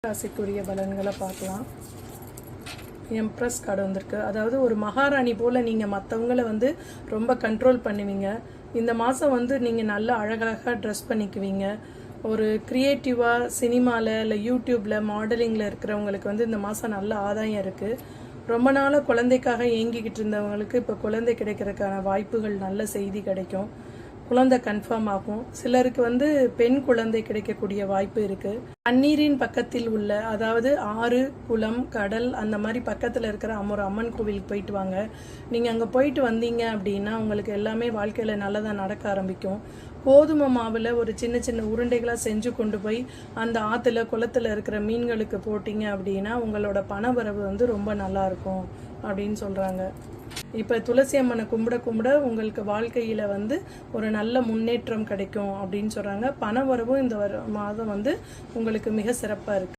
ராசிக்குரிய பலன்களை பார்க்கலாம். Embrace card வந்திருக்கு. அதாவது ஒரு மகாராணி போல் நீங்கள் மற்றவங்கள ரொம்ப கண்ட்ரோல் பண்ணுவீங்க. இந்த மாதம் நீங்கள் நல்ல அழகழகாக ட்ரெஸ் பண்ணிக்குவீங்க. ஒரு க்ரியேட்டிவாக சினிமாவில் இல்லை யூடியூப்பில் மாடலிங்கில் இருக்கிறவங்களுக்கு இந்த மாதம் நல்ல ஆதாயம் இருக்குது. ரொம்ப நாளாக குழந்தைக்காக ஏங்கிக்கிட்டு இருந்தவங்களுக்கு இப்போ குழந்தை கிடைக்கிறதுக்கான வாய்ப்புகள், நல்ல செய்தி கிடைக்கும். குழந்தை கன்ஃபார்ம் ஆகும். சிலருக்கு பெண் குழந்தை கிடைக்கக்கூடிய வாய்ப்பு இருக்குது. தண்ணீரின் பக்கத்தில் உள்ள, அதாவது ஆறு, குளம், கடல் அந்த மாதிரி பக்கத்தில் இருக்கிற ஒரு அம்மன் கோவிலுக்கு போயிட்டு வாங்க. நீங்கள் அங்கே போயிட்டு வந்தீங்க அப்படின்னா உங்களுக்கு எல்லாமே வாழ்க்கையில் நல்லதாக நடக்க ஆரம்பிக்கும். கோதுமை மாவில் ஒரு சின்ன சின்ன உருண்டைகளாக செஞ்சு கொண்டு போய் அந்த ஆற்றுல குளத்தில் இருக்கிற மீன்களுக்கு போட்டிங்க அப்படின்னா உங்களோட பணவரவு ரொம்ப நல்லாயிருக்கும் அப்படின்னு சொல்கிறாங்க. இப்போ துளசி அம்மனை கும்பிட கும்பிட உங்களுக்கு வாழ்க்கையில் ஒரு நல்ல முன்னேற்றம் கிடைக்கும் அப்படின்னு சொல்கிறாங்க. பணவரவும் இந்த மாதம் உங்களுக்கு மிக சிறப்பாக இருக்குது.